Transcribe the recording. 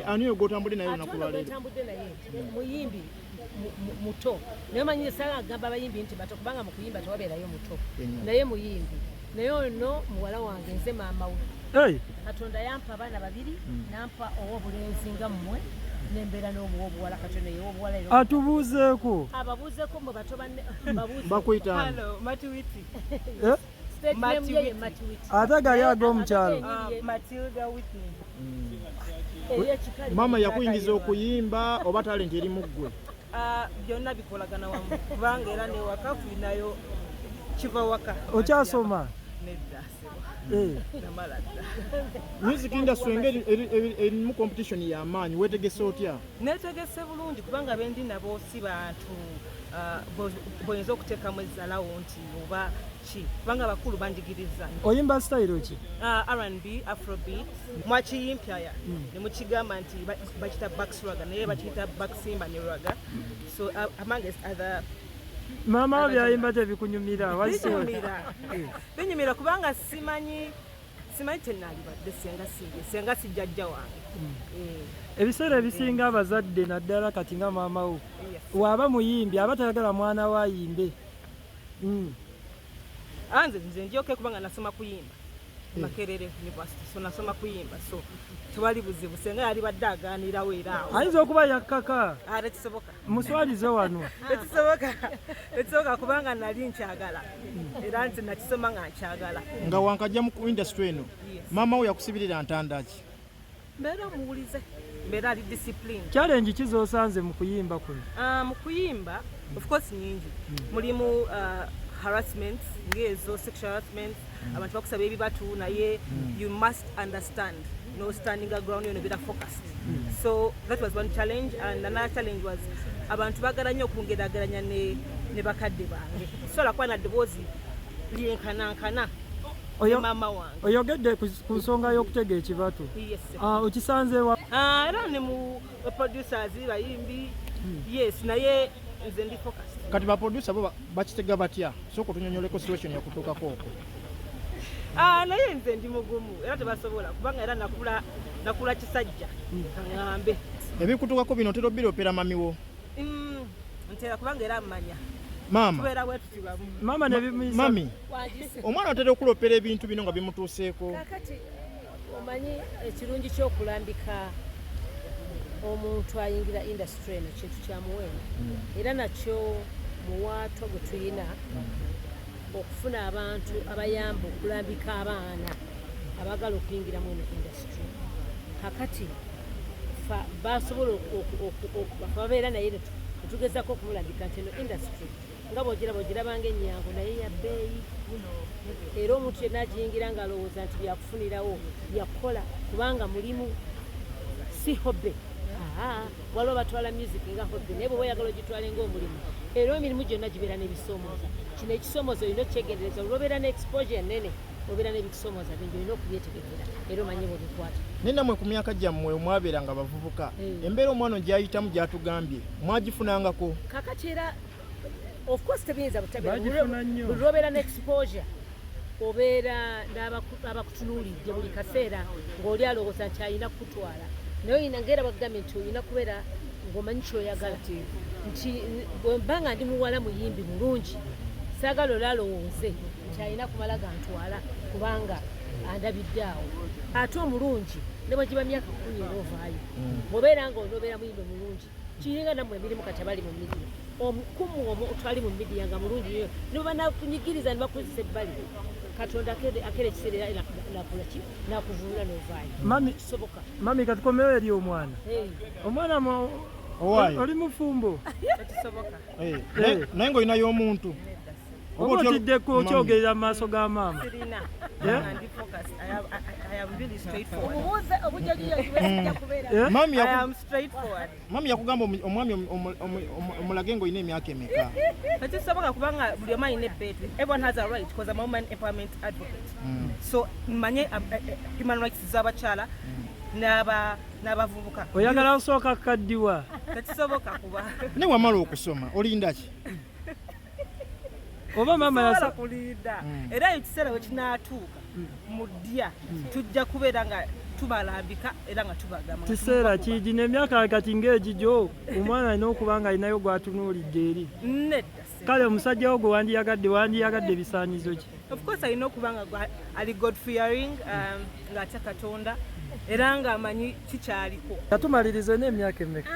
Ani ogotambudde naye nakubalira. Otambudde naye muyimbi muto. Naye manyire sala agamba abayimbi nti bato kubanga mu kuyimba tewabeerayo muto. Naye muyimbi. Naye ono muwala wange nze maama we. Katonda yampa abaana babiri nampa ow'obulenzi nga mmwe nembeera n'obuwala Katonda y'obuwala ero. Atubuuzeeko. Ababuuzeeko mu bato banne babuuze. Bakuyita. Hello, Matuwiti. Matuwiti. Ate gali ag'omukyalo. Matilda Whitney. Mama yakuyingiza okuyimba oba talent eri mu ggwe? Byonna bikolagana wamu kubanga era newaka tulinayo kiva waka. Okyasoma? Nedda namala dda. Music industry engeri erimu competition y'amaanyi weetegese otya? Neetegese bulungi kubanga bendi nabo si bantu boyinza okuteekamu ezzalawo nti oba ki kubanga abakulu banjigiriza. Oyimba style ki? R&B, Afrobeat. Mwakiyimpyaya ne mukigamba nti bakita backswagger naye bakiyita backsimba ne ragga. So amongst other Mama byayimba tebikunyumira. Binyumira kubanga simanyi tenalibadde senga si jjajja wange. Ebiseera ebisinga abazadde naddala kati nga maama wo waaba muyimbi aba tayagala mwana we ayimbe. Nze ndyoke kubanga nasoma kuyimba Makerere University, so nasoma kuyimba, so tewali buzibu senga yali badde agaanirawo era awo. Ayinza okuba yakkaka. Tekisoboka. Muswalize wano. Tekisoboka kubanga nali nkyagala era nti nakisoma nga nkyagala. Nga wankajja mu industry eno maama we yakusibirira ntanda ki? Mbeera muwulize, mbeera ali discipline. Challenge kizoosanze mu kuyimba kuno? Mu kuyimba of course nyingi. Mulimu harassment, ngezo sexual harassment, abantu bakusaba ebibatu naye you must understand, standing our ground, be focused. So that was one challenge, and another challenge was abantu bagala nnyo okwongerageranya ne bakadde bange. So lakwa na ddoboozi lyenkanankana mama wange. Oyogedde ku nsonga y'okutega ekibatu. Yes. Okisanze wa? Era ne mu producers bayimbi. Yes, naye nze ndi focused. Kati ba producer bo bakitega batya? Soko tunyonyoleko situation ya kutookako okwo. Naye nze ndi mugumu era tebasobola kubanga era nakula kisajja ngambe. Ebikutuukako bino otera obiropera mamiwo? Ntera kubanga era mmanya. Mama. Tubeera bwe tutibamu. Mama ne bimuyisa. Mami. Omwana otera okulopera ebintu bino nga bimutuuseeko. Kakati omanyi ekirungi ky'okulambika omuntu ayingira industry eno kintu kya muwendo era nakyo muwaatwa gwe tulina okufuna abantu abayamba okulambika abaana abagala okuyingira mu industry. Kakati basobola babeera naye netugezako okumulambika nti eno industry nga bwogirabanga ennyango naye ya bbeeyi era omuntu yenna agiyingira ng'alowooza nti byakufunirawo byakukola kubanga mulimu si hobbe. Waliwo batwala music nga hobby naye bwe weyagala ogitwale ng'omulimu era emirimu gyonna gibeera n'ebisomooza. Kino ekisomooza olina okukyegendereza olwobeera n'exposure nene obeera n'ebisomooza bingi olina okubyetegekera era omanye bwebikwata. Naye nammwe ku myaka gyammwe omwabeera nga bavubuka embeera omwana gy'ayitamu gy'atugambye mwagifunangako? Kakati era of course tebiyinza buli lwobeera n'exposure obeera n'abakutunuulidde buli kaseera ng'oli alowooza nti alina kukutwala. Naye oyina ngera bagambye nti oyina kubeera ng'omanyi kyoyagala nti bwembanga ndi muwala muyimbi mulungi saagala olaalowooze nti alina kumala gantwala kubanga andabidde awo. Ate omulungi ne bwe giba myaka 10 era ovaayo bw'obeera nga onoobeera muyimbi mulungi kiringa nammwe emirimu kati abali mu midiya omukumu otwali mu midiya nga mulungi nyo ne banakunyigiriza ne bakozesa ebbali Katonda akere ekiseera nakulaki nakuvulula n'ovaayo. Kisoboka. Mami katukomewo eri omwana. Omwana oli mufumbo. Tekisoboka. Naye ng'olinayo omuntu. Oba otiddeko okyogerera mu maaso ga maama. Sirina. Ndi focused. I am really straightforward. Mami I am straightforward. Mami yakugamba omwami omulage ng'olina emyaka emeka? Tekisoboka kubanga buli omu alina ebbeetu. Everyone has a right because I'm a woman empowerment advocate. So mmanye human rights z'abakyala n'abavubuka. Oyagala kusooka kukaddiwa? Tekisoboka kuba. Ne wamala okusoma olinda ki? Oba mama yasa kulinda era ekiseera we kinaatuuka mu ddya tujja kubeera nga tubalambika era nga tubagamba kiseera kiji n'emyaka kati ng'egijo omwana alina okuba nga alinayo gw'atunuulidde eri nedda kale omusajja wo gwe wandiyagadde bisaanizo ki of course alina okuba nga ali god fearing ng'atya katonda era ng'amanyi kikyaliko katumalirize n'emyaka emmeka